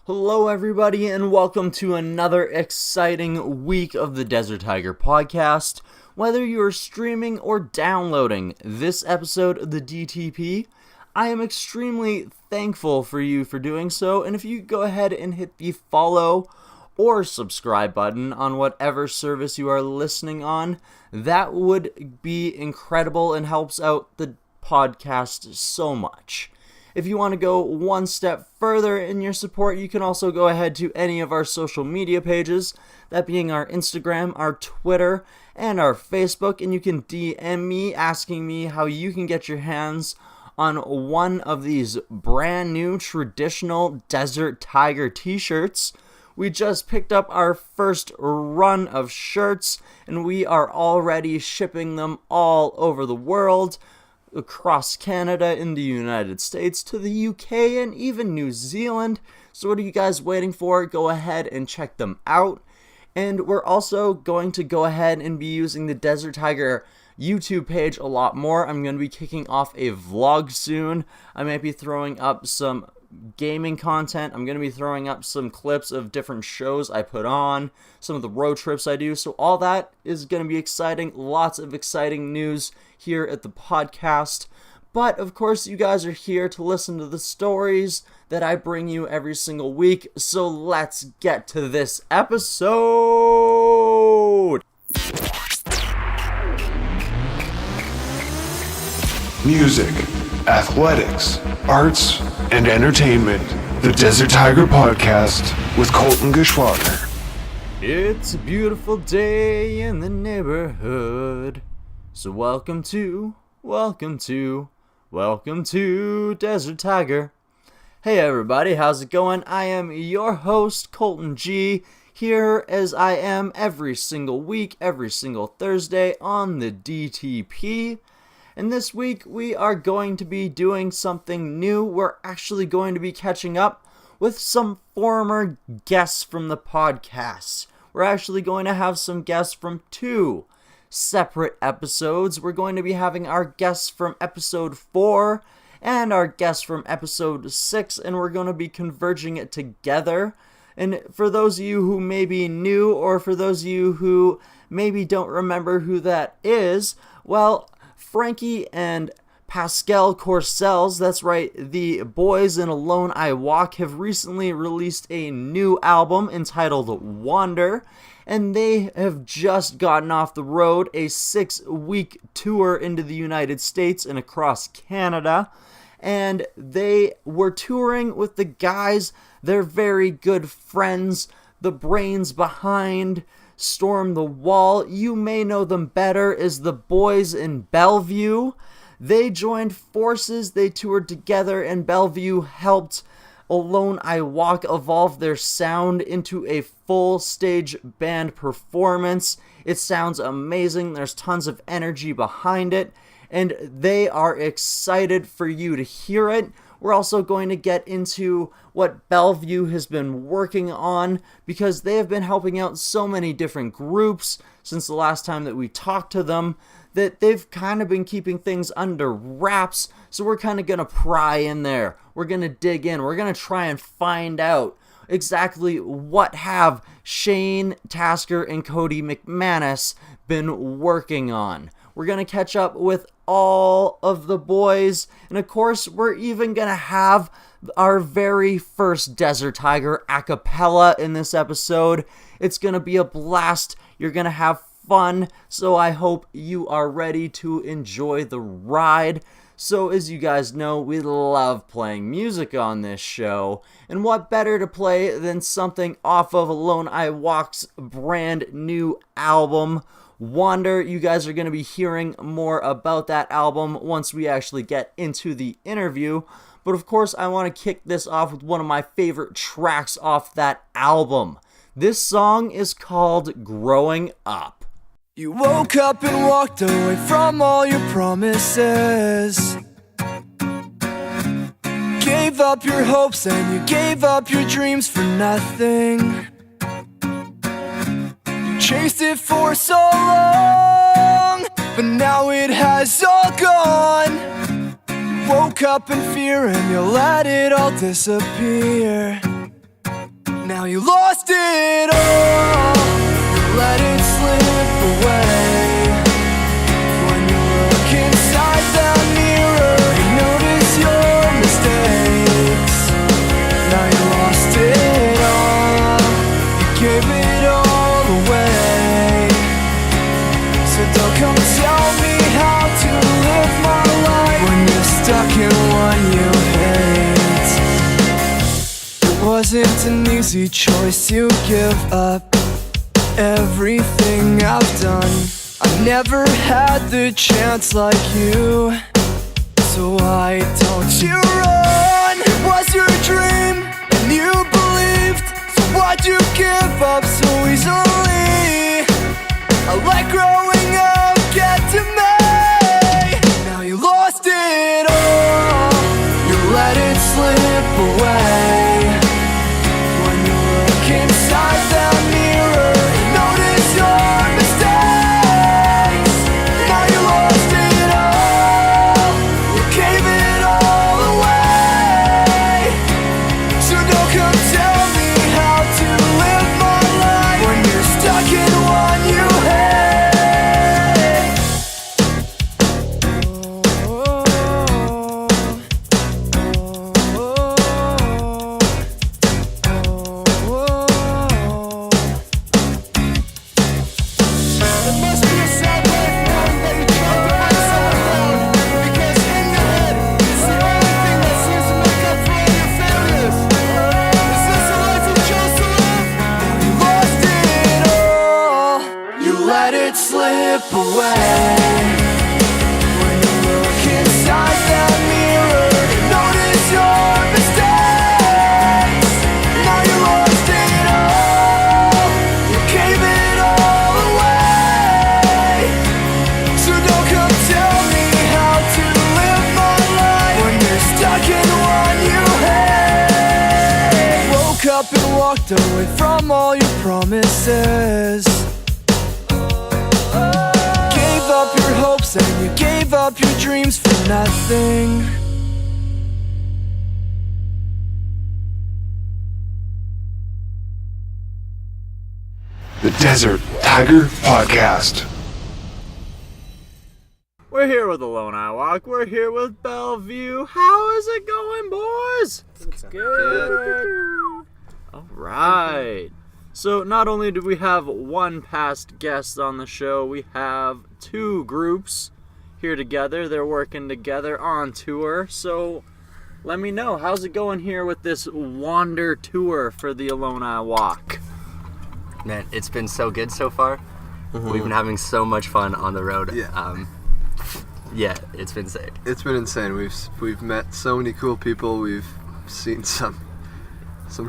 Hello everybody and welcome to another exciting week of the Desert Tiger podcast. Whether you're streaming or downloading this episode of the DTP, I am extremely thankful for you for doing so, and if you go ahead and hit the follow or subscribe button on whatever service you are listening on, that would be incredible and helps out the podcast so much. If you want to go one step further in your support, you can also go ahead to any of our social media pages, that being our Instagram, our Twitter, and our Facebook, and you can DM me asking me how you can get your hands on one of these brand new traditional Desert Tiger t-shirts. We just picked up our first run of shirts, and we are already shipping them all over the world, across Canada, in the United States, to the UK, and even New Zealand. So what are you guys waiting for? Go ahead and check them out. And we're also going to go ahead and be using the Desert Tiger YouTube page a lot more. I'm going to be kicking off a vlog soon. I might be throwing up some gaming content. I'm going to be throwing up some clips of different shows I put on, some of the road trips I do. So all that is going to be exciting. Lots of exciting news here at the podcast. But of course, you guys are here to listen to the stories that I bring you every single week. So let's get to this episode. Music, athletics, arts, and entertainment. The Desert Tiger Podcast with Colton Geschwader. It's a beautiful day in the neighborhood. So welcome to Desert Tiger. Hey everybody, how's it going? I am your host, Colton G, here as I am every single week, every single Thursday on the DTP. And this week we are going to be doing something new. We're actually going to be catching up with some former guests from the podcast. We're actually going to have some guests from two separate episodes. We're going to be having our guests from episode 4 and our guests from episode 6, and we're going to be converging it together. And for those of you who may be new, or for those of you who maybe don't remember who that is, well, Frankie and Pascal Courcelles, that's right, the boys in Alone I Walk, have recently released a new album entitled Wander, and they have just gotten off the road, a 6-week tour into the United States and across Canada, and they were touring with the guys, they're very good friends, the brains behind Storm the Wall. You may know them better as the boys in Bellevue. They joined forces, they toured together, and Bellevue helped Alone I Walk evolve their sound into a full stage band performance. It sounds amazing, there's tons of energy behind it, and they are excited for you to hear it. We're also going to get into what Bellevue has been working on, because they have been helping out so many different groups since the last time that we talked to them, that they've kind of been keeping things under wraps. So we're kind of going to pry in there. We're going to dig in. We're going to try and find out exactly what have Shane Tasker and Cody McManus been working on. We're going to catch up with all of the boys, and of course we're even going to have our very first Desert Tiger Acapella in this episode. It's going to be a blast. You're going to have fun, so I hope you are ready to enjoy the ride. So as you guys know, we love playing music on this show, and what better to play than something off of Alone I Walk's brand new album, Wander. You guys are going to be hearing more about that album once we actually get into the interview. But of course, I want to kick this off with one of my favorite tracks off that album. This song is called Growing Up. You woke up and walked away from all your promises. Gave up your hopes and you gave up your dreams for nothing. Chased it for so long, but now it has all gone. You woke up in fear and you let it all disappear. you lost it all. Let it slip away. When you look inside that mirror, you notice your mistakes. Now you lost it all. You gave it all away. So don't come tell me how to live my life when you're stuck in one you hate. It wasn't an easy choice to give up everything I've done. I never had the chance like you, so why don't you run? It was your dream and you believed, so why'd you give up so easily? I let growing up get to me. Now you lost it all. You let it slip away. When you look inside that mirror, you notice your mistakes. Now you lost it all. You gave it all away. So don't come tell me how to live my life when you're stuck in one you hate. It must be a sad life knowing that you tried to bring someone down, because in your head, it's the only thing that seems to make up for all your failures. Is this a life you chose to live? You lost it all. You let it slip away. When you look inside that mirror, you notice your mistakes. Now you lost it all. You gave it all away. So don't come tell me how to live my life when you're stuck in one you hate. Woke up and walked away from all your promises. Gave up your hopes and you gave up your dreams for nothing. The Desert Tiger Podcast. We're here with Alone I Walk. We're here with Bellevue. How is it going, boys? It's good. All right. So not only do we have one past guest on the show, we have two groups here together. They're working together on tour. So let me know, how's it going here with this Wander tour for the Alone I Walk? Man, it's been so good so far. We've been having so much fun on the road. Yeah. Yeah, it's been sick. It's been insane. We've met so many cool people. We've seen some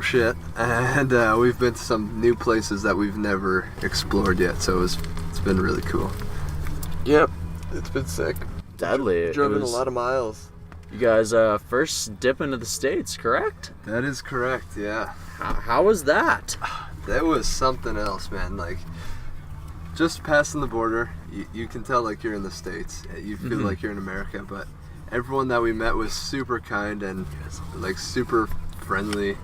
shit, and we've been to some new places that we've never explored yet. So it's been really cool. Yep, it's been sick. Deadly. Driven a lot of miles. You guys first dip into the States, correct? That is correct. Yeah, How was that? that was something else, man. Like, just passing the border, you can tell like you're in the States. You feel like you're in America, but everyone that we met was super kind and like super friendly.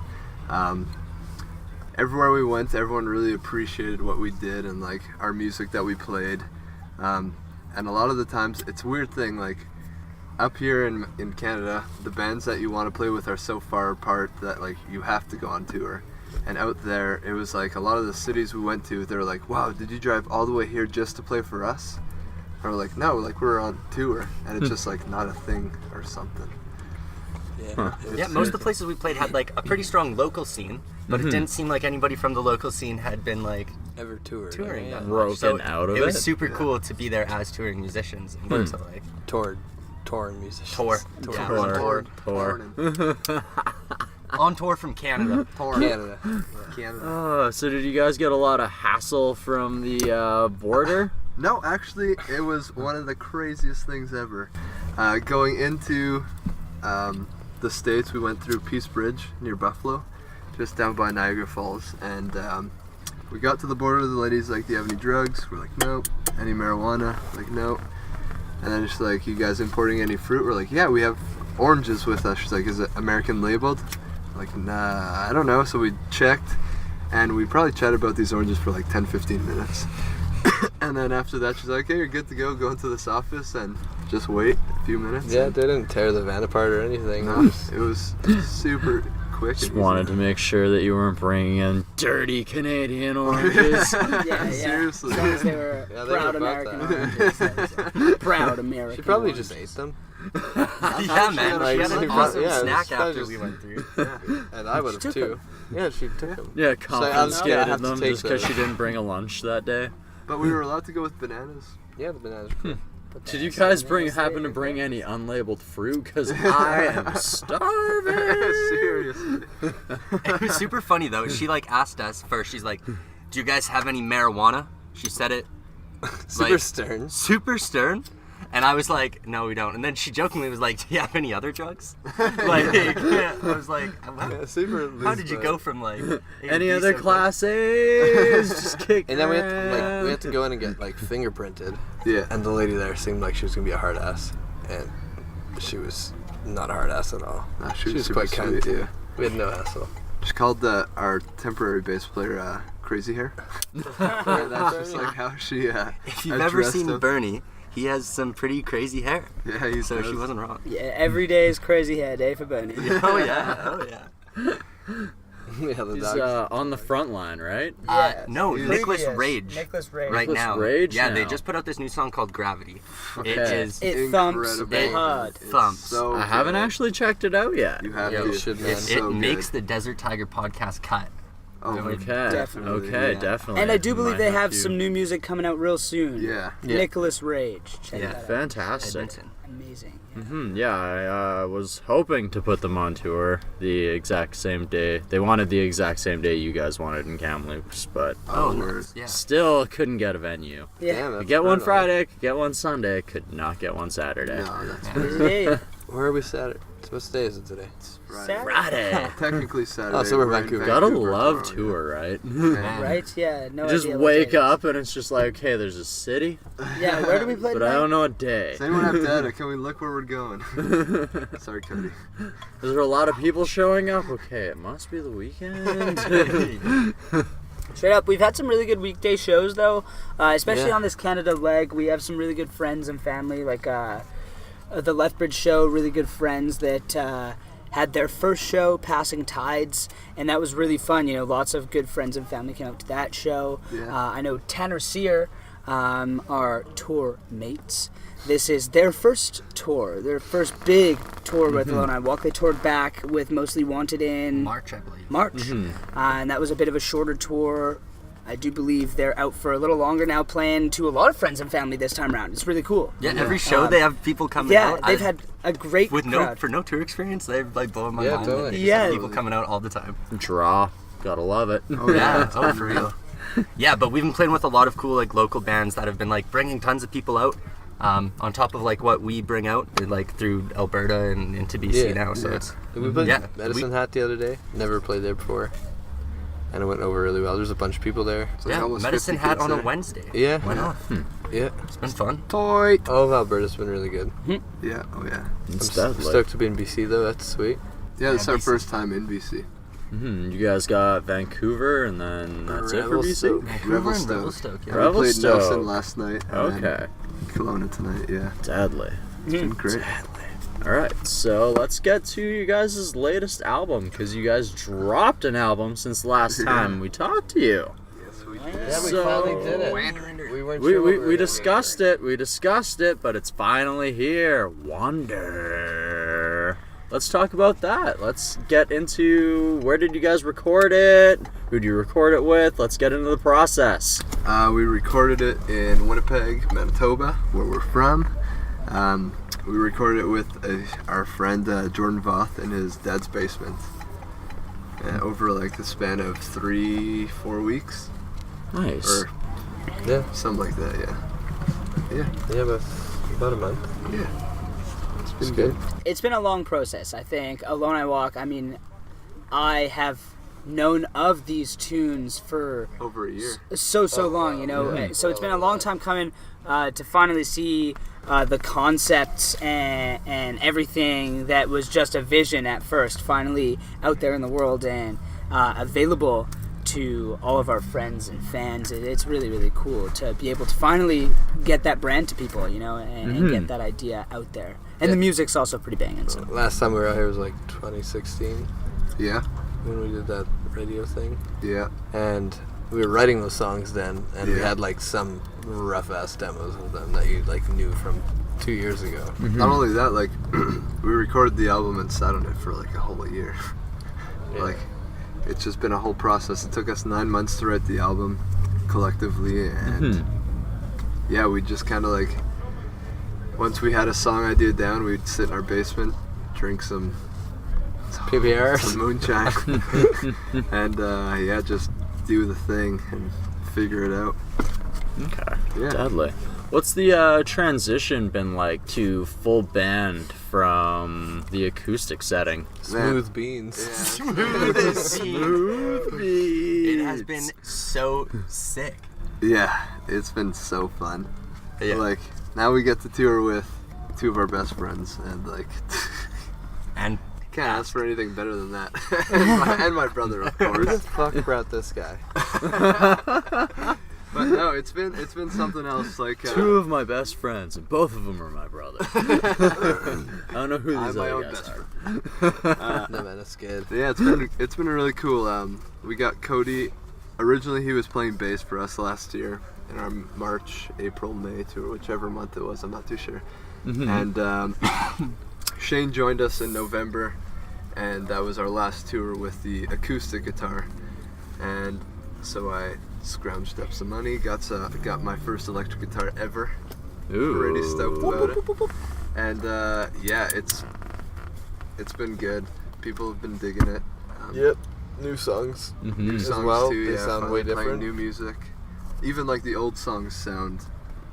Everywhere we went, everyone really appreciated what we did and like our music that we played. And a lot of the times, it's a weird thing, like up here in Canada, the bands that you want to play with are so far apart that like you have to go on tour. And out there, it was like a lot of the cities we went to, they were like, wow, did you drive all the way here just to play for us? Or like, no, like we're on tour. And it's just like not a thing or something. Yeah, most of the places we played had like a pretty strong local scene, but it didn't seem like anybody from the local scene had been like Ever toured. touring that much. Broken So out of it was it. super cool to be there as touring musicians and to like Touring musicians. tour. Yeah, Tour. on tour from Canada. Canada. Canada. So did you guys get a lot of hassle from the border? No, actually, it was one of the craziest things ever. Going into the States, we went through Peace Bridge near Buffalo, just down by Niagara Falls, and we got to the border. The lady's like, do you have any drugs? We're like, nope. Any marijuana? Like, nope. And then she's like, you guys importing any fruit? We're like, yeah, we have oranges with us. She's like, is it American labeled? Like, nah, I don't know. So we checked, And we probably chatted about these oranges for like 10-15 minutes. And then after that, she's like, hey, you're good to go. Go into this office and just wait a few minutes. Yeah, they didn't tear the van apart or anything. No, it was super quick. Just and easy. wanted to make sure that you weren't bringing in dirty Canadian oranges. Yeah. Seriously. As long as they were Yeah, they proud were about American that. oranges. That was proud American. She probably oranges. just ate them. Yeah, man. like, She had an she awesome probably- yeah, snack she probably after just- we went through. And I would have took too. them. Yeah, she took them. Yeah, I have confiscated to them take just because those. she didn't bring a lunch that day. But we were allowed to go with bananas. Yeah, the bananas. Were cool. Did you guys happen to bring any unlabeled fruit? Because I am starving. Seriously. It was super funny though. She like asked us first. She's like, "Do you guys have any marijuana?" She said it Super like, stern. super stern, and I was like, "No, we don't." And then she jokingly was like, "Do you have any other drugs?" Like, I was like, Yeah, super loose, "How did you but- go from like Any other class A's? Just kick And then we had around. to go in and get like fingerprinted. Yeah. And the lady there seemed like she was gonna be a hard ass, and she was not a hard ass at all. Nah, She was super quite kind sweet, too. yeah. We had no hassle. She called our temporary bass player Crazy Hair. That's just like how she If you've ever addressed seen him. Bernie, he has some pretty crazy hair. Yeah, he So she does. wasn't wrong. Yeah, every day is crazy hair day for Bernie. Oh yeah. Yeah, the He's dogs. on the front line, right? No, He's- Nicholas Previous. Rage. Nicholas Rage. Right Nicholas now. Rage Yeah, they now. just put out this new song called Gravity. It Okay. is It thumps Incredible. hard. It's Thumps. So I haven't good. actually checked it out yet. You have Yeah, to. you should, man. It's it so makes good. the Desert Tiger podcast cut. Oh, Okay. Definitely, Okay, yeah. definitely. And I do believe Might they have to- some new music coming out real soon. Yeah. Nicholas Rage. Check Yeah. that out. Fantastic. Edmonton. Amazing. Yeah. Yeah, I was hoping to put them on tour the exact same day. They wanted the exact same day you guys wanted in Kamloops, but Oh, nice. word. Yeah. still couldn't get a venue. Yeah. Damn, Could that's get one brutal. Friday, could get one Sunday, could not get one Saturday. No, that's Busy day. Where are we Saturday? What day is it today? right. Friday. Technically Saturday. Oh, so we're in Vancouver. Gotta Vancouver love tomorrow, tour, right? yeah. Right? Yeah. No You just idea what wake day it is. up and it's just like, okay, there's a city, Yeah. Where do we play but tonight? I don't know what day. Does anyone have data? Can we look where we're going? Sorry, Cody. Is there a lot of people showing up? Okay, it must be the weekend. Straight up, we've had some really good weekday shows though, especially Yeah. on this Canada leg. We have some really good friends and family, like the Lethbridge show. Really good friends that had their first show, Passing Tides, and that was really fun. You know, lots of good friends and family came out to that show. Yeah. I know Tanner Sear, our tour mates. This is their first tour, their first big tour with Alone I Walk. They toured back with Mostly Wanted in March, I believe. March, and that was a bit of a shorter tour. I do believe they're out for a little longer now, playing to a lot of friends and family this time around. It's really cool. Yeah, every show they have people coming Yeah, out. they've had a great with crowd. for no tour experience. They're like blowing my Yeah, mind. totally. They just Yeah. have people coming out all the time. Draw. Gotta love it. Oh, Yeah, oh for real. Yeah, but we've been playing with a lot of cool like local bands that have been like bringing tons of people out. On top of like what we bring out, like through Alberta and into BC Yeah. now. So Yeah. it's We played Yeah, Medicine Hat the other day. Never played there before. And it went over really well. There's a bunch of people there. It's like yeah, almost Medicine 50 Hat kids on a there. Wednesday. Yeah. Why not? Yeah. It's been fun. Toy. All of Alberta's been really good. Yeah. Oh yeah. It's I'm deadly. stoked to be in BC though. That's sweet. Yeah, it's Yeah, our BC. first time in BC. You guys got Vancouver, and then that's it for Revelstoke. BC? Vancouver and Revelstoke. Revelstoke, yeah. We played Revelstoke. Nelson last night. And Okay. then Kelowna tonight. Yeah. Deadly. It's been great. All right, so let's get to you guys' latest album, because you guys dropped an album since last time we talked to you. Yes, we did. Yeah, we So- finally did it. We weren't We, sure we, what we were discussed it, but it's finally here. Wonder. Let's talk about that. Let's get into where did you guys record it? Who do you record it with? Let's get into the process. We recorded it in Winnipeg, Manitoba, where we're from. We recorded it with our friend Jordan Voth in his dad's basement over like the span of 3-4 weeks Nice. or Yeah. something like that. Yeah, Yeah, about a month. yeah. It's been good. It's been a long process, I think. Alone I Walk, I mean, I have known of these tunes for Over a year. so long, you know. So it's been a long time coming to finally see the concepts and everything that was just a vision at first, finally out there in the world and available to all of our friends and fans. It's really, really cool to be able to finally get that brand to people, and get that idea out there. And the music's also pretty banging. So. Last time we were out here was like 2016 Yeah. when we did that radio thing. Yeah. And we were writing those songs then, and we had like some rough ass demos of them that you like knew from 2 years ago. Not only that, like we recorded the album and sat on it for like a whole year. Like it's just been a whole process. It took us 9 months to write the album collectively, and yeah, we just kind of like once we had a song idea down, we'd sit in our basement, drink some PVRIS. some moonshine, and yeah, just do the thing and figure it out. Okay. Yeah. Deadly. What's the transition been like to full band from the acoustic setting? Smooth beans. Smooth beans. It has been so sick. Yeah, it's been so fun. Yeah. Like now we get to tour with two of our best friends, and like And can't ask for anything better than that. and my brother, of Who the course. fuck brought this guy? But no, it's been something else. Like Two of my best friends, and both of them are my brother. I don't know who I'm these my other own guys best are. No man, that's good. yeah, it's been really cool. We got Cody. Originally, he was playing bass for us last year in our March, April, May tour, whichever month it was. I'm not too sure. And Shane joined us in November, and that was our last tour with the acoustic guitar. And so I scrounged up some money, got my first electric guitar ever. Ooh. Pretty stoked about it. And yeah, it's been good. People have been digging it. Yep. New songs. New As songs well, too. they Yeah, sound finally way playing different. new music. Even like the old songs sound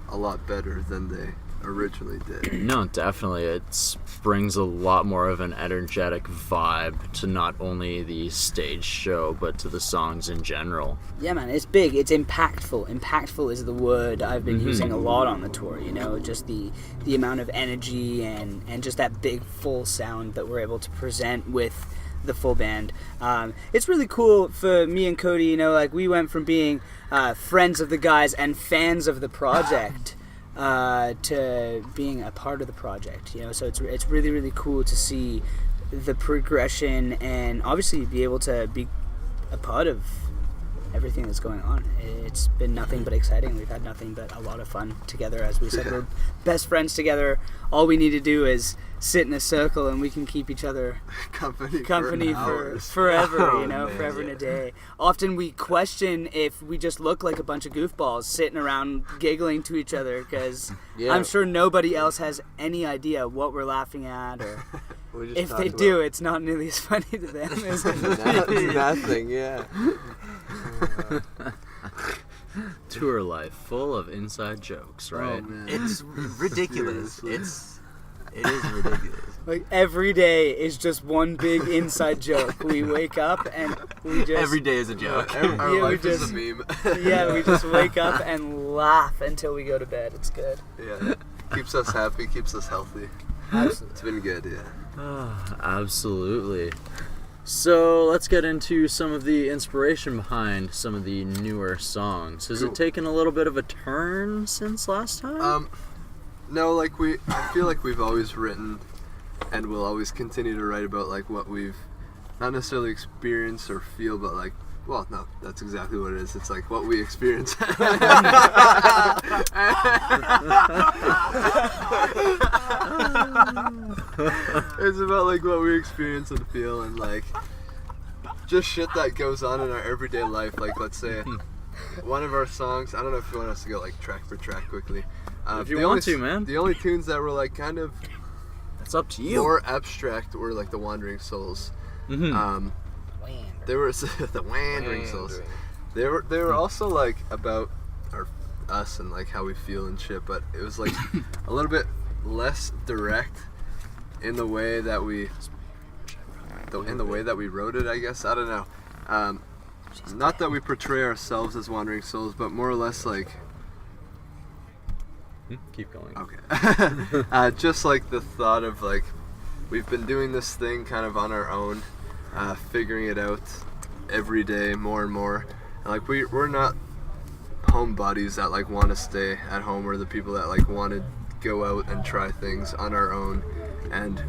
a lot better than they originally did. No, definitely. It brings a lot more of an energetic vibe to not only the stage show, but to the songs in general. Yeah, man, it's big. It's impactful. Impactful is the word I've been using a lot on the tour. Just the amount of energy and just that big full sound that we're able to present with the full band. It's really cool for me and Cody. Like we went from being friends of the guys and fans of the project to being a part of the project. So it's really, really cool to see the progression and obviously be able to be a part of everything that's going on. It's been nothing but exciting. We've had nothing but a lot of fun together. As we said, we're best friends together. All we need to do is sit in a circle and we can keep each other company for forever, Oh, man, forever and yeah. a day. Often we question if we just look like a bunch of goofballs sitting around giggling to each other, because I'm sure nobody else has any idea what we're laughing at, or We just if talked they about do, it's not nearly as funny to them as nothing, yeah. Tour life, full of inside jokes, right? Oh, man. it's ridiculous. Seriously. It is ridiculous. Like every day is just one big inside joke. We wake up and we just Every day is a joke. Our we life is just- a meme. yeah, we just wake up and laugh until we go to bed. It's good. Yeah, keeps us happy, keeps us healthy. Absolutely. It's been good, yeah. Absolutely. So let's get into some of the inspiration behind some of the newer songs. Has Cool. it taken a little bit of a turn since last time? No, like I feel like we've always written, and we'll always continue to write about like what we've not necessarily experienced or feel, but like, well, no, that's exactly what it is. It's like what we experience. It's about like what we experience and feel, and like just shit that goes on in our everyday life. Like, let's say one of our songs, I don't know if you want us to go like track for track quickly. If you the want only to, man. The only tunes that were like kind of It's up to you. more abstract were like the Wandering Souls. They were the Wandering Souls. They were also like about us and like how we feel and shit, but it was like a little bit less direct in the way that we wrote it, I guess. I don't know. Not that we portray ourselves as Wandering Souls, but more or less like Keep going. okay. Just like the thought of like we've been doing this thing kind of on our own, figuring it out, every day more and more. And like we're not homebodies that like want to stay at home. We're the people that like want to go out and try things on our own. And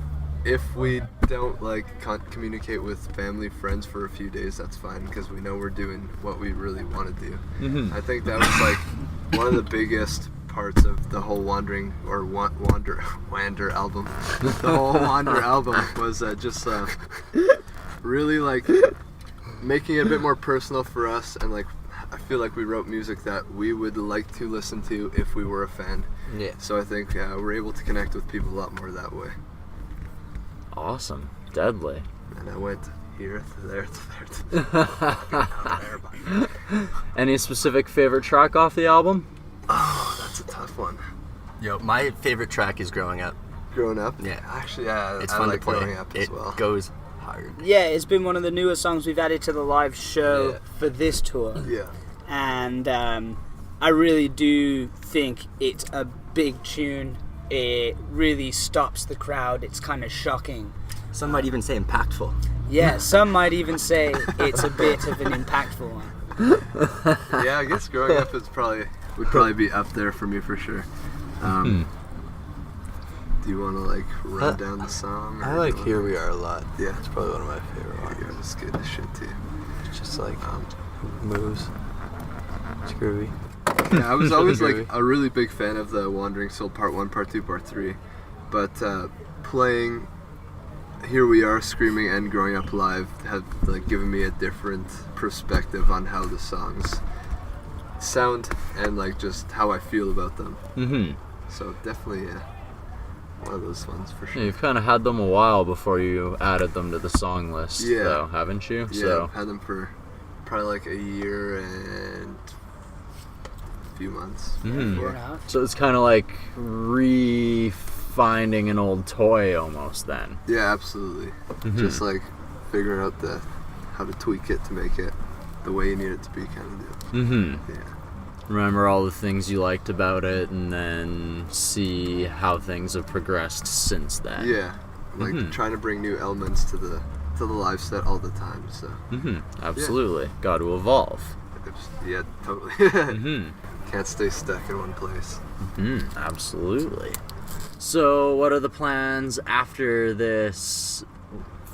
if we don't like communicate with family, friends for a few days, that's fine, because we know we're doing what we really want to do. Mm-hmm. I think that was like one of the biggest parts of the whole Wander album. The whole Wander album was just really like making it a bit more personal for us, and like I feel like we wrote music that we would like to listen to if we were a fan. Yeah. So I think we're able to connect with people a lot more that way. Awesome. Deadly. And I went here to there to there to there. Any specific favorite track off the album? Oh, that's a tough one. Yo, my favorite track is Growing Up. Growing Up? Yeah. Actually, yeah, It's I fun like to play. Growing Up as well. It goes hard. Yeah, it's been one of the newest songs we've added to the live show Yeah. for this tour. Yeah. And I really do think it's a big tune. It really stops the crowd. It's kind of shocking. Some might even say impactful. Yeah, some might even say it's a bit of an impactful one. Yeah, I guess Growing Up would probably be up there for me for sure. Do you want to like run down the song? I like Here We Are a lot. Yeah. It's probably one of my favorite ones. Yeah, it's good as shit too. It's just like moves. It's groovy. Yeah, I was always like Groovy. a really big fan of the Wandering Soul Part 1, Part 2, Part 3. But playing Here We Are, Screaming, and Growing Up live have like given me a different perspective on how the songs sound and like just how I feel about them. Mm-hmm. So definitely one of those ones for sure. Yeah, you've kind of had them a while before you added them to the song list, Yeah. though, haven't you? Yeah, So I've had them for probably like a year and a few months. Mhm. Fair before. enough. So it's kind of like finding an old toy almost then. Yeah, absolutely. Mhm. Just like figuring out how to tweak it to make it the way you need it to be, kind of deal. Mm-hmm. Yeah. Remember all the things you liked about it and then see how things have progressed since then. Yeah, like Mhm. trying to bring new elements to the live set all the time. So Mm-hmm. Absolutely. Got to evolve. yeah, totally. Mm-hmm. Can't stay stuck in one place. Mm, absolutely. So, what are the plans after this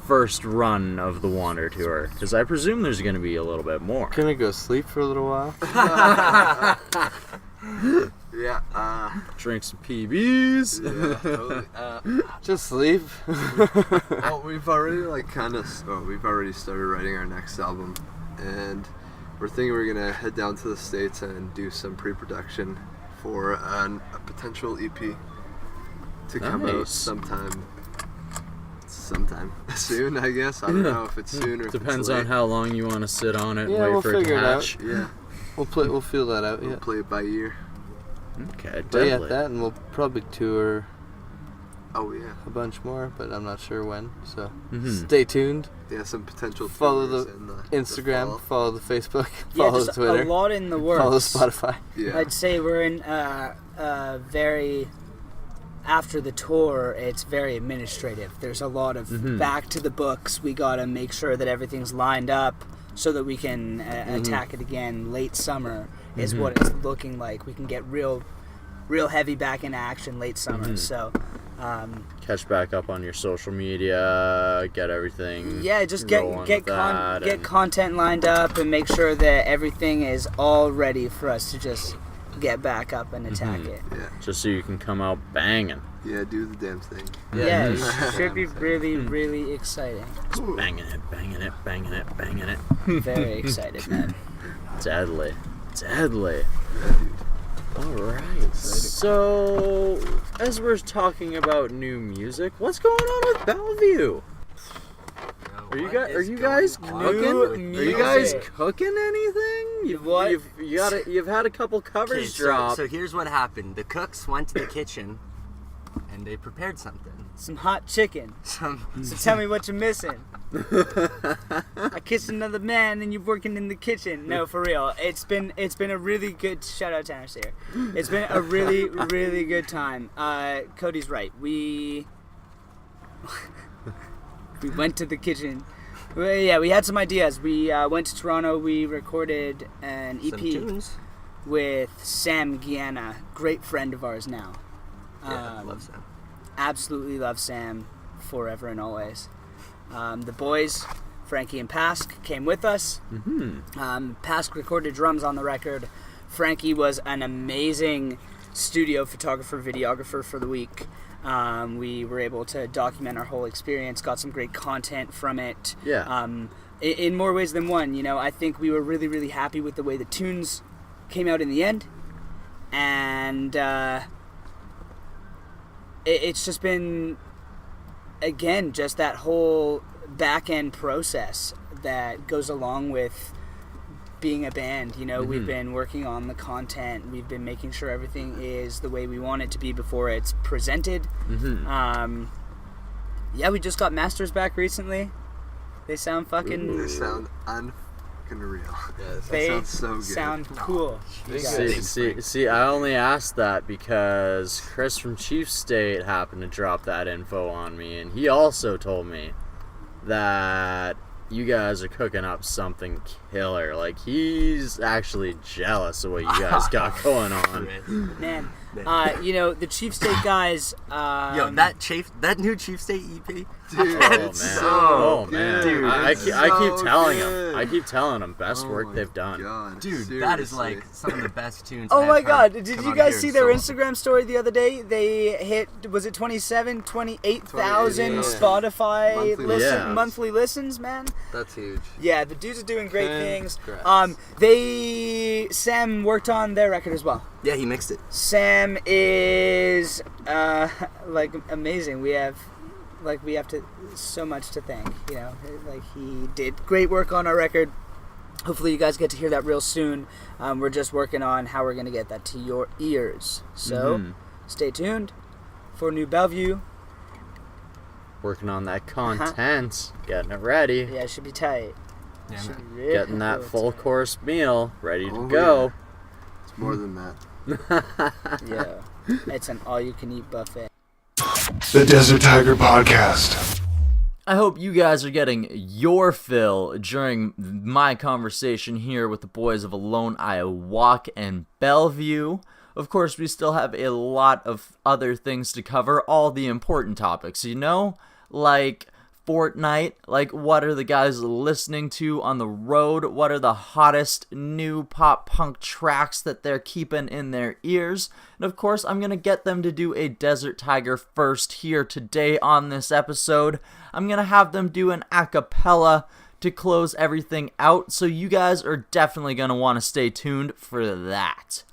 first run of the Wander Tour? Because I presume there's going to be a little bit more. Gonna go sleep for a little while. Yeah. Drink some PBs. Yeah. Totally. Just sleep. Well, we've already started writing our next album, and we're thinking we're gonna head down to the States and do some pre-production for a potential EP to come out Nice. sometime soon, I guess. I don't know if it's soon or if Depends it's late. on how long you want to sit on it and Yeah, wait we'll for it to figure it out. hatch. Yeah, We'll feel that out. we'll Yeah. play it by ear. Okay, But yeah, deadly. that, and we'll probably tour Oh yeah, a bunch more, but I'm not sure when. So Mhm. stay tuned. yeah, some potential. Follow tours the in the Instagram, fall. follow the Facebook, Yeah, follow the just Twitter, a lot in the works. follow Spotify. Yeah, I'd say we're in very after the tour. It's very administrative. There's a lot of back to the books. We gotta make sure that everything's lined up so that we can attack it again late summer. Is what it's looking like. We can get real heavy back in action late summer. So. Catch back up on your social media, get everything. Yeah, just rolling with get that, content lined up and make sure that everything is all ready for us to just get back up and attack it. just so you can come out banging. yeah, do the damn thing. Yeah, it should be really, really exciting. Banging it, banging it, banging it, banging it. Very excited, man. Deadly. Deadly. Yeah, dude. Alright. So, as we're talking about new music, what's going on with Bellevue? Are you guys cooking? New Are you guys music. cooking anything? What? You've had a couple covers drop. So here's what happened. The cooks went to the kitchen and they prepared something. Some hot chicken. So tell me what you're missing. I kissed another man and you're working in the kitchen. No, for real. It's been a really good shout out to Tanner here. It's been a really, really good time. Cody's right. We went to the kitchen We had some ideas. We went to Toronto. We recorded an EP Some tunes. with Sam Guiana, great friend of ours now. Yeah, love Sam. Absolutely love Sam forever and always. The boys, Frankie and Pask, came with us. Pask recorded drums on the record. Frankie was an amazing studio photographer, videographer for the week. We were able to document our whole experience, got some great content from it. Yeah. In more ways than one, I think we were really, really happy with the way the tunes came out in the end. And it's just been, again, just that whole back-end process that goes along with being a band. We've been working on the content. We've been making sure everything is the way we want it to be before it's presented. We just got masters back recently. They sound fucking... They sound unfucking real. Yeah, They sounds so good. sound cool. See, I only asked that because Chris from Chief State happened to drop that info on me, and he also told me that you guys are cooking up something killer. Like, he's actually jealous of what you guys got going on. Man, the Chief State guys... Yo, that new Chief State EP. Dude, Oh man, Dude, I it's keep so telling good. him. I keep telling him best Oh work my they've done. God, Dude, seriously. that is like some of the best tunes. Oh I've my heard god, did come you out guys here see in their so long. Instagram story the other day? They hit, was it 28,000 yeah. Spotify Monthly monthly listens, man? That's huge. Yeah, the dudes are doing great things. Congrats. Sam worked on their record as well. Yeah, he mixed it. Sam is amazing. We have so much to thank. He did great work on our record. Hopefully you guys get to hear that real soon. We're just working on how we're gonna get that to your ears. So stay tuned for new Bellevue. Working on that content, getting it ready, Yeah, it should be tight. Yeah, Should man. be real getting that tight. full course meal ready to Oh, go. It's more than that. Yeah, it's an all-you-can-eat buffet. The Desert Tiger Podcast. I hope you guys are getting your fill during my conversation here with the boys of Alone I Walk and Bellevue. Of course, we still have a lot of other things to cover, all the important topics, like Fortnite, like what are the guys listening to on the road, what are the hottest new pop punk tracks that they're keeping in their ears, and of course I'm going to get them to do a Desert Tiger first here today on this episode. I'm going to have them do an acapella to close everything out, so you guys are definitely going to want to stay tuned for that.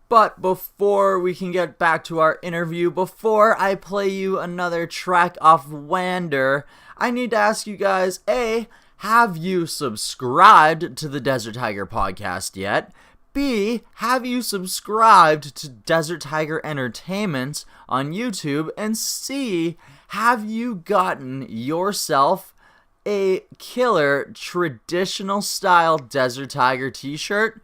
But before we can get back to our interview, before I play you another track off Wander, I need to ask you guys, A, have you subscribed to the Desert Tiger podcast yet? B, have you subscribed to Desert Tiger Entertainment on YouTube? And C, have you gotten yourself a killer traditional style Desert Tiger t-shirt?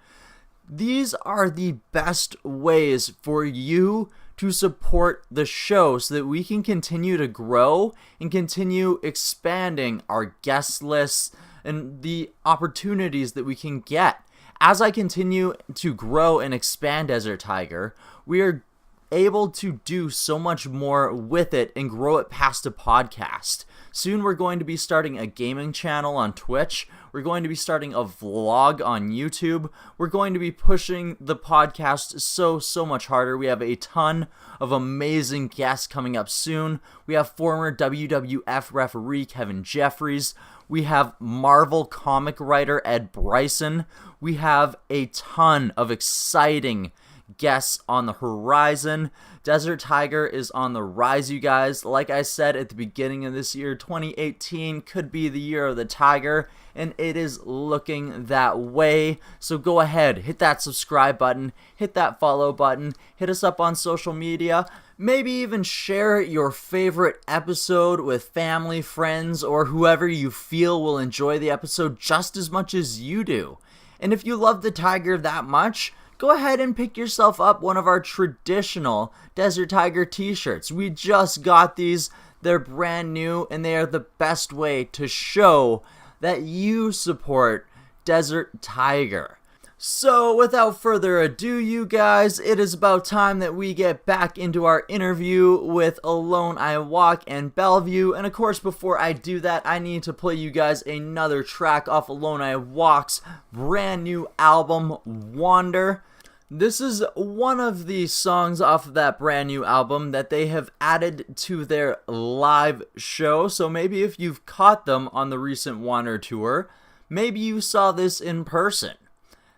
These are the best ways for you to support the show so that we can continue to grow and continue expanding our guest lists and the opportunities that we can get. As I continue to grow and expand Desert Tiger, we are able to do so much more with it and grow it past a podcast. Soon we're going to be starting a gaming channel on Twitch. We're going to be starting a vlog on YouTube. We're going to be pushing the podcast so much harder. We have a ton of amazing guests coming up soon. We have former WWF referee Kevin Jeffries. We have Marvel comic writer Ed Bryson. We have a ton of exciting guests on the horizon. Desert Tiger is on the rise, you guys. Like I said at the beginning of this year, 2018 could be the year of the Tiger, and it is looking that way. So go ahead, hit that subscribe button, hit that follow button, hit us up on social media, maybe even share your favorite episode with family, friends, or whoever you feel will enjoy the episode just as much as you do. And if you love the Tiger that much, go ahead and pick yourself up one of our traditional Desert Tiger t-shirts. We just got these. They're brand new, and they are the best way to show that you support Desert Tiger. So without further ado, you guys, it is about time that we get back into our interview with Alone I Walk and Bellevue. And of course, before I do that, I need to play you guys another track off Alone I Walk's brand new album, Wander. This is one of the songs off of that brand new album that they have added to their live show. So maybe if you've caught them on the recent Wander tour, maybe you saw this in person.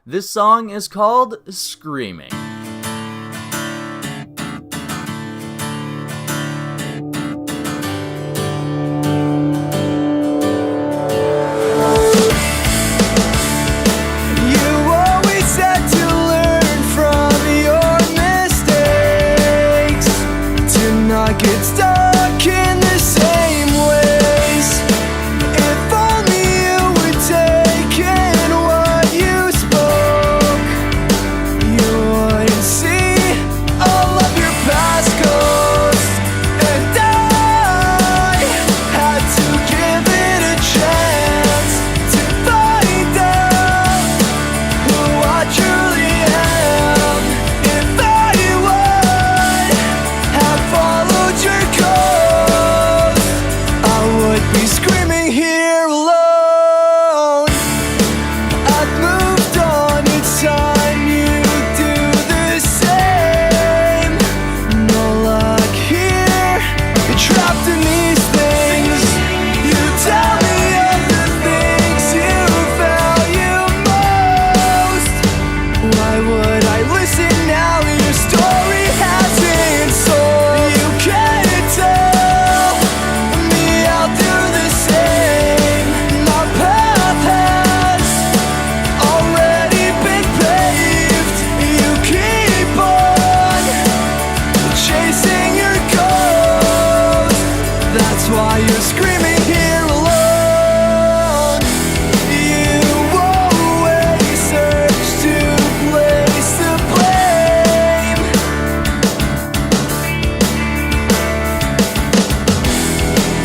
This song is called Screaming. Get stuck in the same ways. If only you would take in what you spoke, you wouldn't see all of your past ghosts. And I had to give it a chance to find out who I truly am. If I would have followed your ghost, I would be screaming here alone. I've moved on, it's time you do the same. No luck here, you're trapped in these things. You tell me of the things you value most. Why would I listen now? Your story hasn't sold. You can't tell me I'll do the same. My path has already been paved. You keep on chasing your ghost. That's why you're screaming here alone. You always search to place the blame.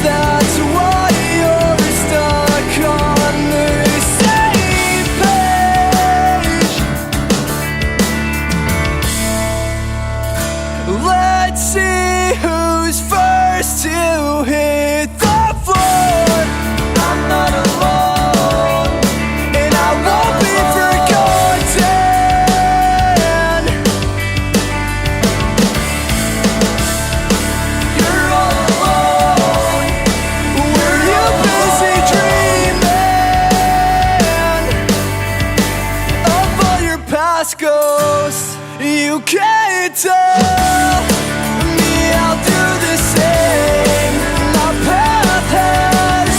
That's why you're stuck on the same page. Let's see who's first to hit the floor. I'm not alone, and I won't be forgotten. You're all alone. Were you busy dreaming of all your past ghosts? You can't tell me I'll do the same. My path has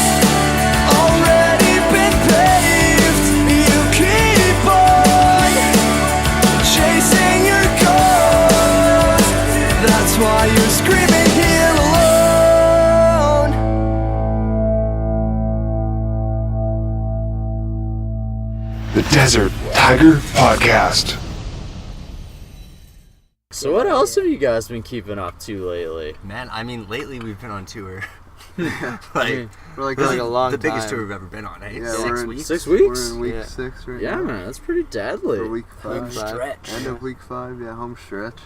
already been paved. You keep on chasing your ghost. That's why you're screaming here alone. The Desert Tiger Podcast. So what else have you guys been keeping up to lately? Man, I mean, lately we've been on tour. For like like this is a long the biggest time. tour we've ever been on, eh? Yeah, 6 we're in- weeks. 6 weeks? We're in week Yeah. 6 right Yeah, now. man, that's pretty deadly. For week 5. Week 5. Stretch. End of week 5, yeah, home stretch.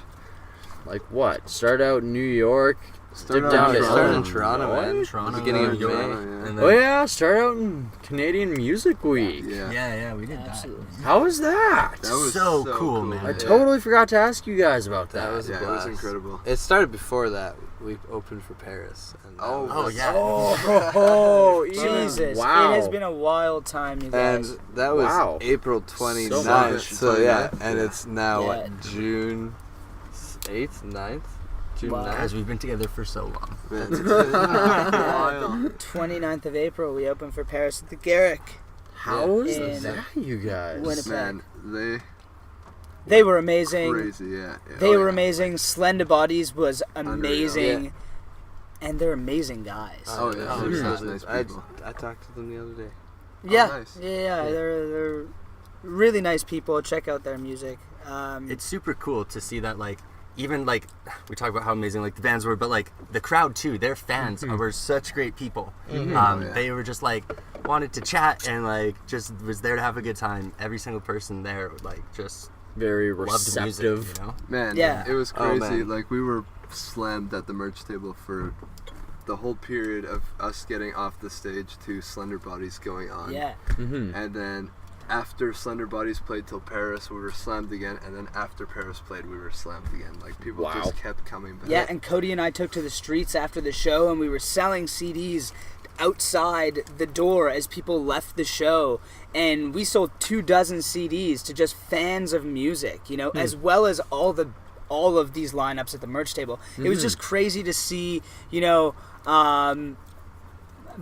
Like what? Start out in New York, Start dip out down in to Toronto. Started in Illinois. Toronto, man. Toronto, Beginning of New York, May. yeah. and Oh then, yeah, start out in Canadian Music Week. Yeah. yeah, we did Absolutely. How was that? That was So cool, man. I yeah. totally forgot to ask you guys about that. That was a Yeah, it was blast. incredible. It started before that. We opened for PVRIS. And that Oh, was- Oh yeah. Oh, Jesus. Wow. It has been a wild time, you And guys. that was Wow. April So 29th. much. So, yeah, 29th, and yeah. it's now Yeah. what, June 8th, 9th? June Wow. 9th. Guys, we've been together for so long. Man, it's been wild. 29th of April, we opened for Paris at the Garrick. How was In that, you guys? Winnipeg. Man, They were amazing. crazy, yeah. They Oh, were yeah. amazing. Slender Bodies was amazing. Yeah. And they're amazing guys. Oh, yeah, Oh, they're yeah. such nice I people. talked to them the other day. Yeah, nice. yeah, they're really nice people. Check out their music. It's super cool to see that, like, even like we talk about how amazing like the bands were, but like the crowd too, their fans were such great people. They were just like wanted to chat and like just was there to have a good time. Every single person there like just Very loved the music, receptive. you know? Man, Yeah. it was Oh, crazy. man. Like we were slammed at the merch table for the whole period of us getting off the stage to Slender Bodies going on. Yeah. And then after Slender Bodies played till Paris, we were slammed again. And then after Paris played, we were slammed again. Like people just kept coming back. Yeah, and Cody and I took to the streets after the show, and we were selling CDs outside the door as people left the show, and we sold 24 CDs to just fans of music, you know, as well as all of these lineups at the merch table. It was just crazy to see, you know,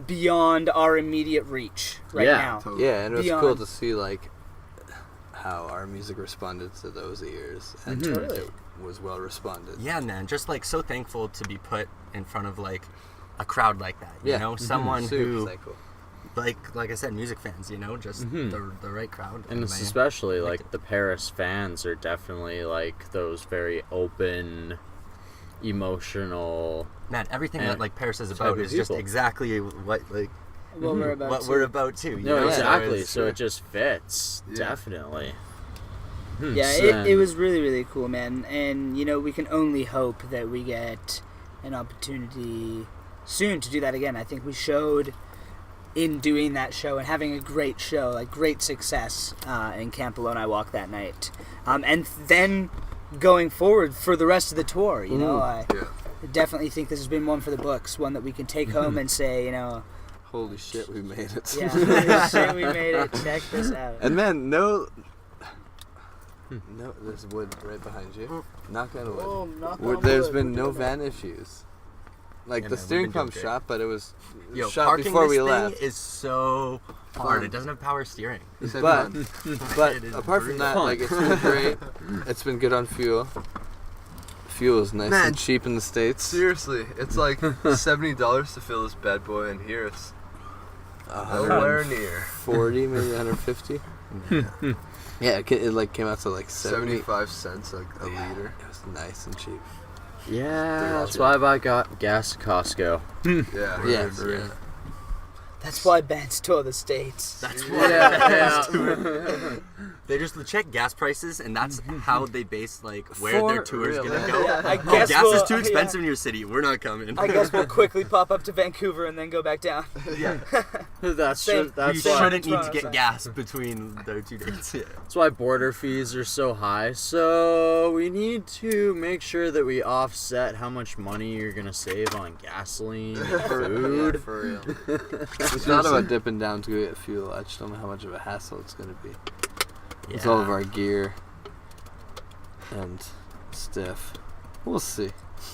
beyond our immediate reach right Yeah, now. totally. Yeah, and it was Beyond. cool to see like how our music responded to those ears, and it was well responded. Yeah, man, just like so thankful to be put in front of like a crowd like that, you know, someone Super who thankful. like I said, music fans, you know, just the right crowd. And it's I especially liked like the Paris fans are definitely like those very open, emotional. man, everything and that like Paris is type about of is just people. exactly what like What we're about what to. we're about too. You No, know? exactly. it's- So it just fits, Yeah. definitely. Yeah, So- it was really, really cool, man. And, you know, we can only hope that we get an opportunity soon to do that again. I think we showed in doing that show and having a great show, like great success in Camp Alone I Walk that night. And then going forward for the rest of the tour, you know, I Yeah. definitely think this has been one for the books, one that we can take home and say, you know, Holy shit, we made it! yeah, shit, we made it, check this out. And man, no, there's wood right behind you. Knock on wood. Oh, knock Wood- on There's wood. been no van issues. Like Yeah, the man, we've steering been doing pump great. shot, but it was Yo, shot parking before this we thing left. is so hard. Fun. It doesn't have power steering. He said But fun. but It is apart from that, brutal. like it's been great. It's been good on fuel. Fuel is nice Man, and cheap in the States. Seriously, it's like $70 to fill this bad boy, and here it's nowhere near. 40, maybe 150. Yeah, it like came out to like 70. 75 cents a liter. It was nice and cheap. Yeah, that's why I buy gas at Costco. Yeah. Yeah, for real. That's why bands tour the States. That's why. They just check gas prices, and that's how they base like where For their tour is real. gonna go. I Oh, guess gas we'll- is too expensive in your city. We're not coming. I guess we'll quickly pop up to Vancouver and then go back down. yeah. That's Same. You that's Same. why, shouldn't need to Toronto. get gas between their 2 dates. Yeah. that's why border fees are so high. So we need to make sure that we offset how much money you're gonna save on gasoline, and food. For real. We thought about dipping down to get fuel. I just don't know how much of a hassle it's going to be. With all of our gear and stuff. We'll see.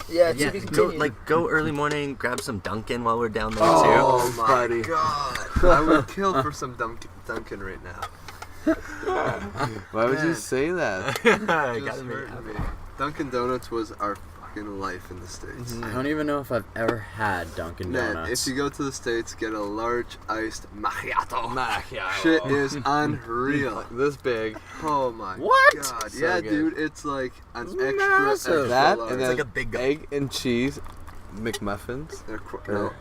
Yeah, Yeah, to be go continued. go early morning, grab some Dunkin' while we're down there Oh my buddy. god. I would kill for some Dunkin' right now. Why would you Man. say that? too. Just Gotta make it hurting happen. me. Dunkin' Donuts was our fucking life in the States. I don't even know if I've ever had Dunkin' Man, Donuts. if you go to the States, get a large iced macchiato. Macchiato. Shit is unreal. This big. Oh my What? god. So yeah, good. dude, it's like an It's extra massive. That large. and It's then like a big guy. egg and cheese McMuffins. They're Or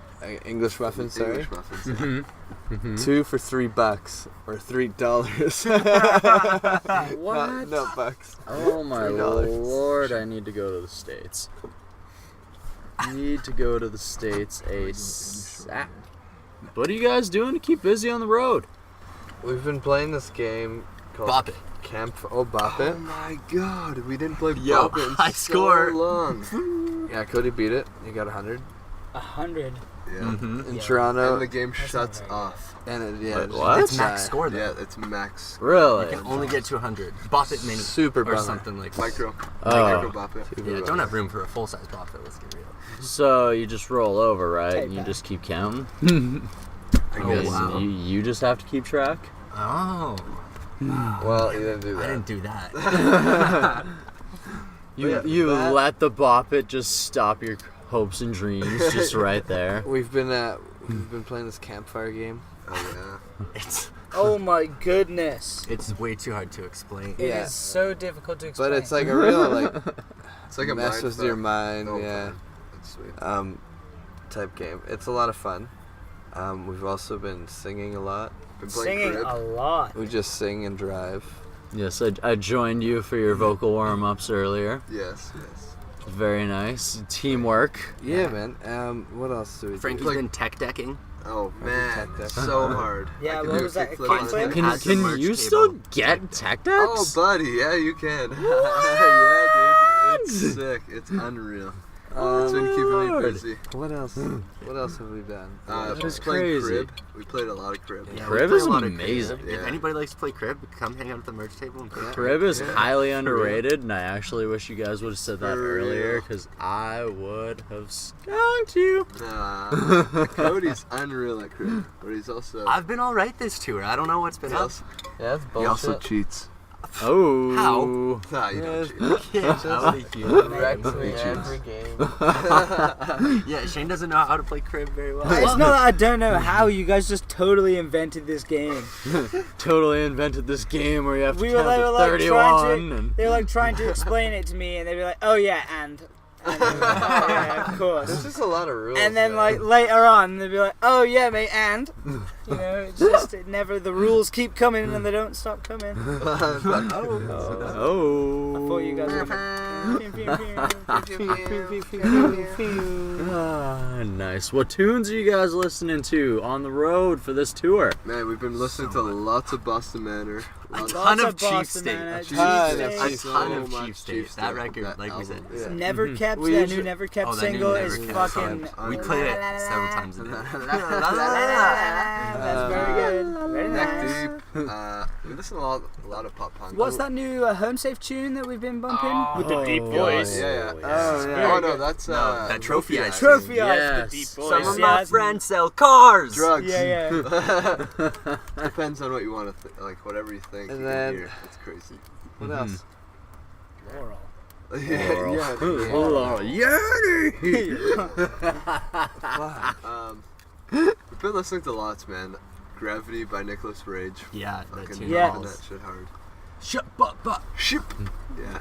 English muffins, sorry. English muffins. yeah. 2 for $3 or $3. What? No bucks. Oh my $3. lord, I need to go to the States. Need to go to the States ASAP. What are you guys doing to keep busy on the road? We've been playing this game called Bop it. Camp. Oh, Bop It. Oh my god, we didn't play Yo, Bop It in high so score. long. Yeah, Cody beat it. He got 100 100. Yeah. in Yeah. Toronto. And the game That's shuts not very off. And it, yeah, Wait, it just what? It's gets max high. score though. Yeah, it's max. Really? You can only get to 100. Bop it mini. Super or bummer. something like that. Micro. Oh. Micro Bop It. Yeah, don't have room for a full size bop it. Let's get real. So you just roll over, right? Take And you that. just keep counting? I Oh, guess. wow. You just have to keep track? Oh, Well, you didn't do I that. didn't do that. You, Yeah, you that- let the bop it just stop your hopes and dreams just right there. We've been playing this campfire game. Oh yeah. Oh my goodness. It's way too hard to explain. It Yeah. is so difficult to explain. But it's like a real like It's like a mess mind with fuck. your mind, Oh, yeah. man. That's sweet. Type game. It's a lot of fun. We've also been singing a lot. Been playing singing crib. a lot. We just sing and drive. Yes, I joined you for your vocal warm-ups earlier. Yes. Very nice. Teamwork. Yeah, man. What else do we Frankie's do? been tech decking. Oh man, Tech deck. so hard. Yeah, I can what do a was that, a kickflip on kickflip? it. Can Has the merch you table. still get tech decks? Oh, buddy, yeah, you can. Yeah, dude, it's sick. It's unreal. It's been keeping me busy. What else? What else have we done? That is playing crazy. crib. We played a lot of crib. Yeah, Crib we play is a lot of amazing. crib. Yeah. If anybody likes to play crib, come hang out at the merch table and play Crib is Yeah. highly underrated, and I actually wish you guys would have said that For earlier, real. because I would have skunked you. Cody's unreal at crib, but he's also I've been all right this tour. I don't know what's been up. Yeah, that's he also bullshit. cheats. Oh. How? Nah, you don't cheat. Get out of here. Wrecks me Cheats. every game. Yeah, Shane doesn't know how to play crib very well. It's not that I don't know how. You guys just totally invented this game. Totally invented this game where you have to We count were to like 31 trying to. and They were like trying to explain it to me, and they'd be like, "Oh yeah, and." And I'd be like, "Oh, yeah, of course." There's just a lot of rules. And then man. like later on, they'd be like, "Oh yeah, mate, and." You know, it's just it never. The rules keep coming and they don't stop coming. oh. I thought you guys were. Ah, nice. What tunes are you guys listening to on the road for this tour? Man, we've been listening to lots of Boston Manor. A Lots ton of Boston, Chief State. man. Chief ton State. of A Chief ton So of much Chief State. Chief That State, record, that like we said. album. Yeah. Never kept. We That usually- new Never Kept Oh, that new single Never is Kept fucking. song. We played it several times a day. That's very good. Very Neck nice. deep. We listen to a lot of pop punk. What's that new Home Safe tune that we've been bumping? With the deep voice. Yeah. Oh, yeah. Oh no, that's that Trophy Eyes. Trophy Eyes. Yes. The deep Some voice. Some of yeah, my that's- friends sell cars. drugs. Yeah, Depends on what you want to like, whatever you think. And you then- can hear. It's crazy. What else? Laurel. Oh, We've been listening to lots, man. Gravity by Nicholas Rage. Yeah, that Fucking tune. Yeah. rolling that shit hard. Shut but. Ship. Yeah.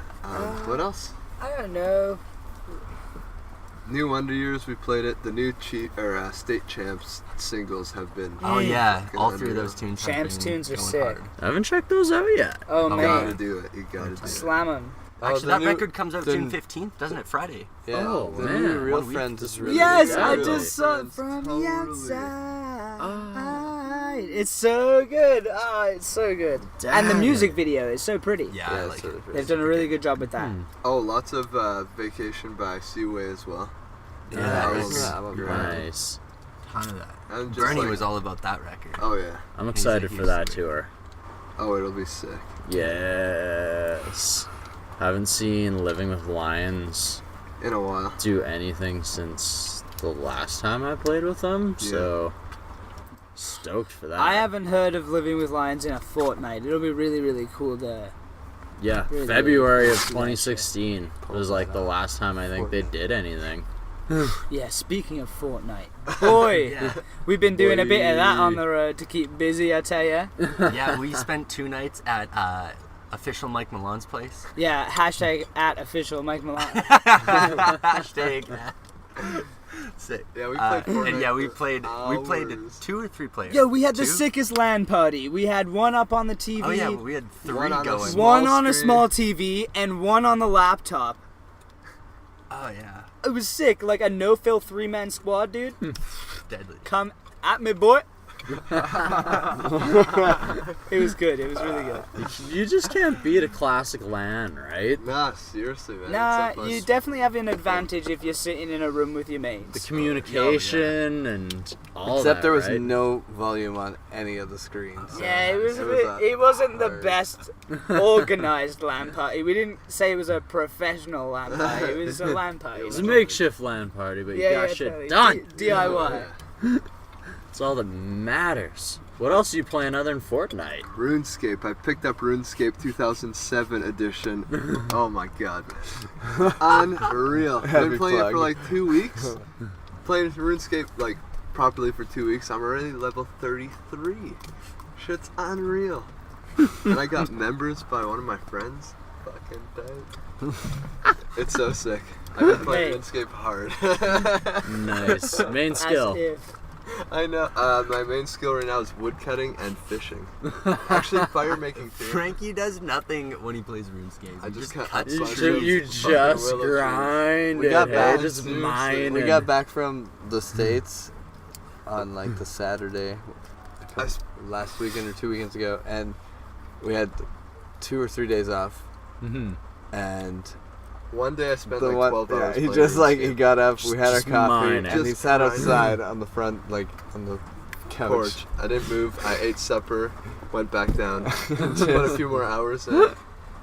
What else? I don't know. New Wonder Years, we played it. The new State Champs singles have been. Oh yeah, fucking all three of unreal. those tunes. have Champs been tunes are going sick. hard. I haven't checked those out yet. Oh, You gotta man. do it. You gotta do it. Slam them. Actually, the that new- record comes out the- June 15th, doesn't it? Friday. Yeah. Oh, the man. new Real 1 week. Friends is really Yes, good. I Really? just saw it Friends, from totally. the outside. It's so good. Oh, it's so good. And the music video is so pretty. Yeah, Yeah, I it's like really it. pretty. They've done a really good job with that. Oh, lots of Vacation by Seaway as well. Yeah, that it's was album. great. Nice. ton of that. And just Bernie like- was all about that record. Oh yeah. I'm He's a excited huge for that singer. tour. Oh, it'll be sick. Yes. Haven't seen Living with Lions In a while. do anything since the last time I played with them, so stoked for that. I haven't heard of Living with Lions in a fortnight. It'll be really, really cool to. Yeah, really February of see that 2016 was like the last time I think they did anything. Yeah, speaking of Fortnite, boy, Yeah. we've been doing a bit of that on the road to keep busy. I tell ya. Yeah, we spent 2 nights at official Mike Milan's place. Yeah, hashtag at official Mike Milan. Hashtag. Sick. Yeah, we played Fortnite and yeah, we for played hours. 2 or 3 players. Yo, we had the 2? sickest LAN party. We had one up on the TV, Oh yeah, we had 3 One on a going. small one on a screen. small TV, and one on the laptop. Oh yeah, It was sick, like a no-fill 3-man squad, dude. deadly. Come at me, boy. It was good. It was really good. You just can't beat a classic LAN, right? Nah, seriously, man. Nah, It's up you us. definitely have an advantage if you're sitting in a room with your mates. The communication and all Except that, there was right? no volume on any of the screens. Yeah, it was. It was It wasn't the hard. best organized LAN party. We didn't say it was a professional LAN party. It was a LAN party. It was a makeshift LAN party, but you Yeah, got yeah, shit totally. done. DIY. That's all that matters. What else are you playing other than Fortnite? RuneScape. I picked up RuneScape 2007 edition. Oh my god, man. Unreal. I've Heavy been playing it plug. for like 2 weeks. Playing RuneScape like properly for 2 weeks. I'm already level 33. Shit's unreal. And I got members by one of my friends. Fucking tight. It's so sick. I've been playing RuneScape hard. Nice. Main skill. I know. My main skill right now is woodcutting and fishing. Actually, fire making too. Frankie does nothing when he plays RuneScape. I just cut cuts bunches trees. You of just fucking willow grind. We got it, back- just seriously. mine. We got back from the States on like the Saturday last weekend or 2 weekends ago, and we had 2 or 3 days off. Mm-hmm. And One day I spent the like 12 hours. he playing just like he RuneScape. got up, we had our Just coffee, mine it. and he Just sat grind. outside on the front, like on the couch. Porch. I didn't move. I ate supper, went back down, put a few more hours in.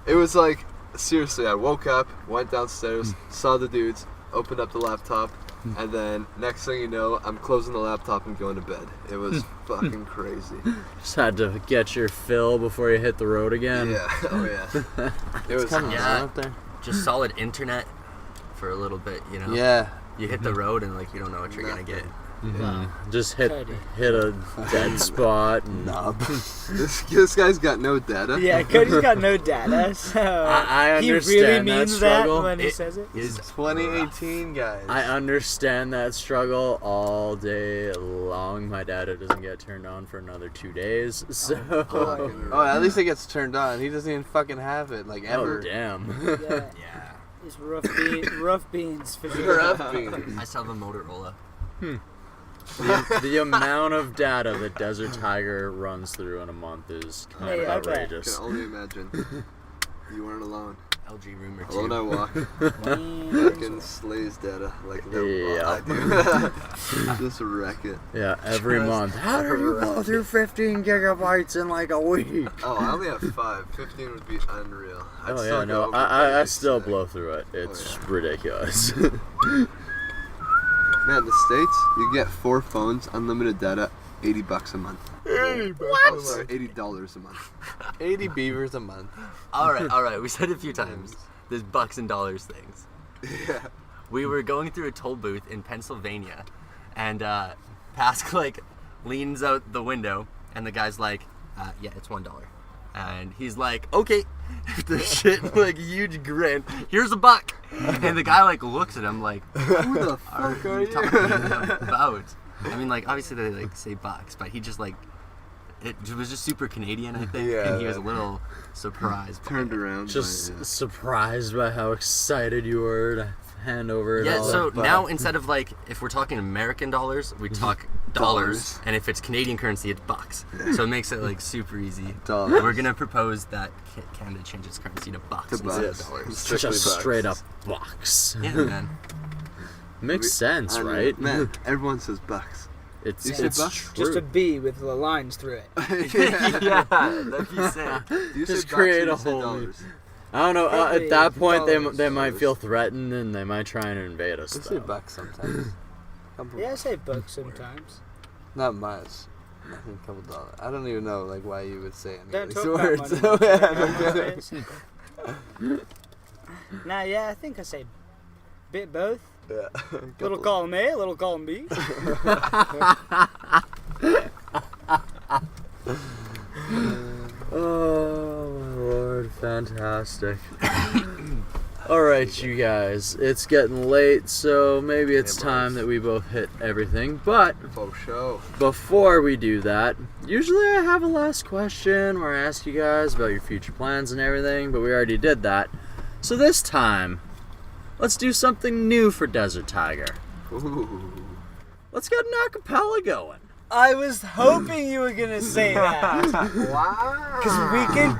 It was like, seriously, I woke up, went downstairs, saw the dudes, opened up the laptop, and then next thing you know, I'm closing the laptop and going to bed. It was fucking crazy. Just had to get your fill before you hit the road again. Yeah, oh yeah. It was Coming Yeah. out there. Just solid internet for a little bit, you know? Yeah. You hit the road and like you don't know what you're gonna get. Mhm. Just hit Totally. a dead spot. And Knob. This guy's got no data. Yeah, Cody's got no data, so I he really understand that means that struggle. when he says it. Is 2018, guys. I understand that struggle all day long. My data doesn't get turned on for another 2 days, so. Oh, at least it gets turned on. He doesn't even fucking have it, like ever. Oh, damn. Yeah, yeah. it's rough beans for sure. Rough beans. I still have a Motorola. The amount of data that Desert Tiger runs through in a month is kind Hey, of I bet. I outrageous. can only imagine. You weren't alone. LG Rumor Alone I 2. walk. Fucking slays data like no Yeah. I do. Just wreck it. Yeah, every month. How did you blow through 15 gigabytes in like a week? Oh, I only have 5. 15 would be unreal. I'd Oh still yeah, go no, over I 30 still today. blow through it. It's ridiculous. Man, the States, you get 4 phones, unlimited data, $80 a month. What? Sorry, $80 a month. 80 beavers a month. All right. We said it a few times. There's bucks and dollars things. Yeah. We were going through a toll booth in Pennsylvania, and Pask like leans out the window, and the guy's like, "Yeah, it's $1." And he's like, "Okay." The shit like huge grin. "Here's a buck." And the guy like looks at him like, Who the fuck are you? talking about? I mean, like obviously they like say bucks, but he just like it was just super Canadian, I think, Yeah. and he was a little surprised. by Turned it. around. Just by, surprised by how excited you were to hand over it Yeah, all. so that now buck. instead of like if we're talking American dollars, we talk dollars, and if it's Canadian currency, it's bucks. So it makes it like super easy. Dollars. We're gonna propose that Canada changes currency to bucks To instead bucks. of dollars. Strictly just bucks. straight up box. Yeah, man. Makes sense, I know. right? Man, everyone says bucks. It's You say bucks? true. Just a B with the lines through it. Yeah, that'd be sick. Do you Just say bucks create or a you say whole dollars? I don't know. Hey, At that point, dollars, they might dollars. feel threatened and they might try and invade us. I say though. bucks sometimes. Couple- Yeah, I say bucks sometimes. Not much. I think a couple dollars. I don't even know like why you would say any Don't of talk these about words. money. So, yeah, Nah, yeah, I think I say bit both. yeah. Little column A, little column B. Oh my lord, fantastic. Alright, you guys, it's getting late, so maybe it's time that we both hit everything. But For show. before we do that, usually I have a last question where I ask you guys about your future plans and everything, but we already did that. So this time, let's do something new for Desert Tiger. Ooh. Let's get an acapella going. I was hoping you were gonna say that. Wow. Cause we can.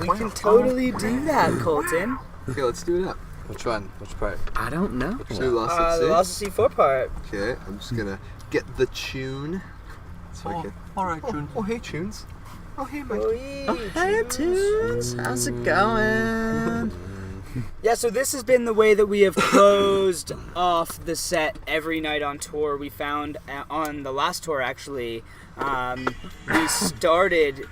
We can totally do that, Colton. Okay, let's do it up. Which one? Which part? I don't know. Should we lost at The sea? Lost at Sea 4 part. Okay, I'm just gonna get the tune. So I can... Alright, June. Oh, hey, tunes. Oh, hey, Mike. Hey, Tunes, how's it going? Yeah, so this has been the way that we have closed off the set every night on tour. We found on the last tour, actually, we started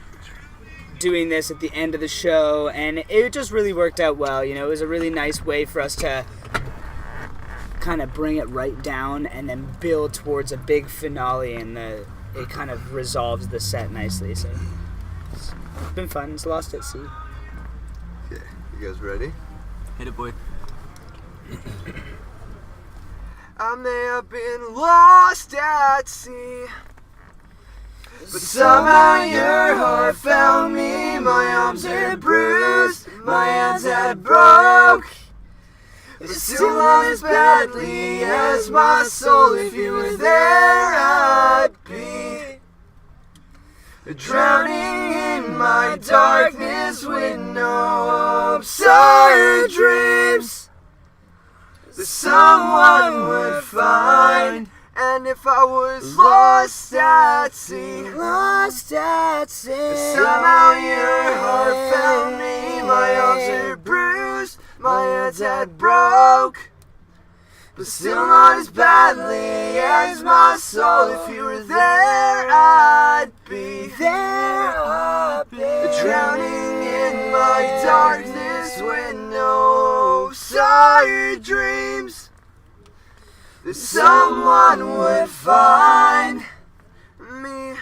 doing this at the end of the show, and it just really worked out well. You know, it was a really nice way for us to kind of bring it right down and then build towards a big finale in the it kind of resolves the set nicely. So it's been fun. It's Lost at Sea. Okay, you guys ready? Hit it, boy. I may have been lost at sea, but somehow your heart found me. My arms had bruised, my hands had broke. But still not as badly as my soul. If you were there, I'd be drowning in my darkness with no hopes or dreams that someone would find. And if I was lost at sea, somehow your heart found me. My arms are bruised, my hands had broke, but still not as badly as my soul. If you were there, I'd be drowning in my darkness with no hopes or dreams that someone would find me.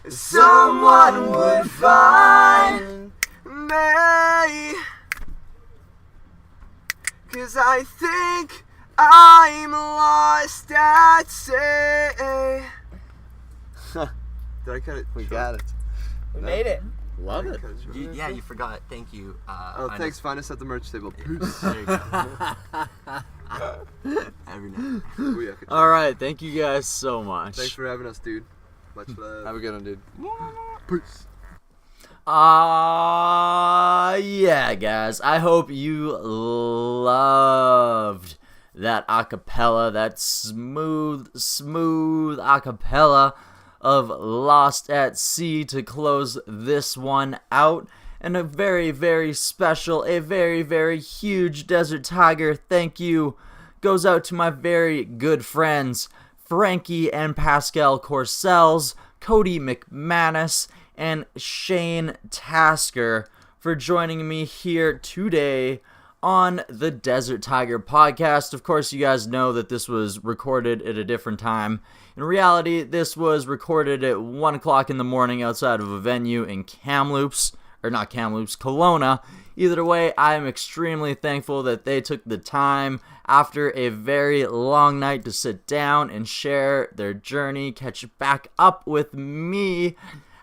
Someone would find me. 'Cause I think I'm lost at sea. Did I cut it? We got it. We made it. Love it. Yeah, you forgot. Thank you. Thanks. Find us at the merch table. Peace. There you go. Every night. Booyah. All right, thank you guys so much. Thanks for having us, dude. Much love. Have a good one, dude. Peace. Yeah, guys. I hope you loved that acapella, that smooth acapella of Lost at Sea to close this one out. And a very, very special, a very, very huge Desert Tiger thank you goes out to my very good friends, Frankie and Pascal Corsells, Cody McManus, and Shane Tasker for joining me here today on the Desert Tiger podcast. Of course, you guys know that this was recorded at a different time. In reality, this was recorded at 1 o'clock in the morning outside of a venue in Kamloops, or not Kamloops, Kelowna. Either way, I am extremely thankful that they took the time after a very long night to sit down and share their journey, catch back up with me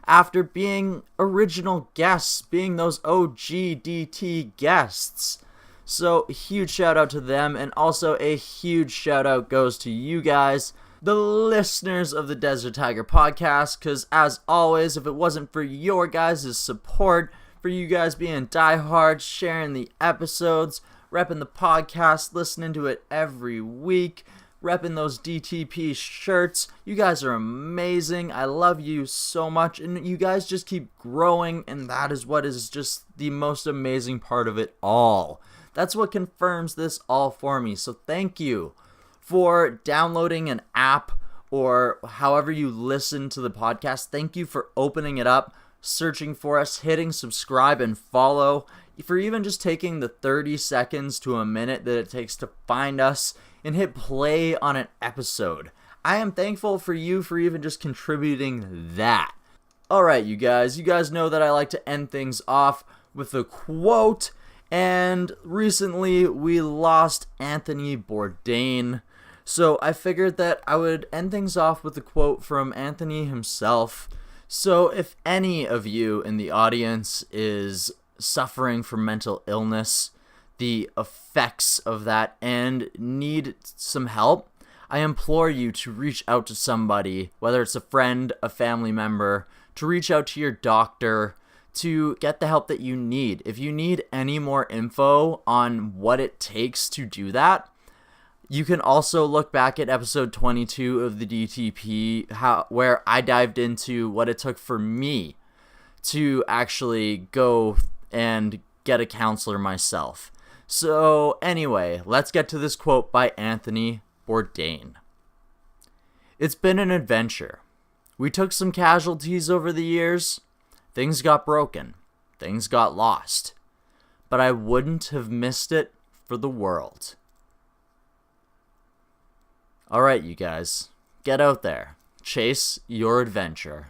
after being original guests, being those OGDT guests. So, huge shout out to them, and also a huge shout out goes to you guys, the listeners of the Desert Tiger podcast, because as always, if it wasn't for your guys' support, for you guys being diehards, sharing the episodes, repping the podcast, listening to it every week, repping those DTP shirts, you guys are amazing. I love you so much, and you guys just keep growing, and that is what is just the most amazing part of it all. That's what confirms this all for me, so thank you for downloading an app or however you listen to the podcast. Thank you for opening it up, searching for us, hitting subscribe and follow, for even just taking the 30 seconds to a minute that it takes to find us and hit play on an episode. I am thankful for you for even just contributing that. Alright, you guys know that I like to end things off with a quote, and recently we lost Anthony Bourdain. So I figured that I would end things off with a quote from Anthony himself. So if any of you in the audience is suffering from mental illness, the effects of that, and need some help, I implore you to reach out to somebody, whether it's a friend, a family member, to reach out to your doctor, to get the help that you need. If you need any more info on what it takes to do that, you can also look back at episode 22 of the DTP, where I dived into what it took for me to actually go and get a counselor myself. So anyway, let's get to this quote by Anthony Bourdain. It's been an adventure. We took some casualties over the years. Things got broken. Things got lost. But I wouldn't have missed it for the world. All right, you guys, get out there. Chase your adventure.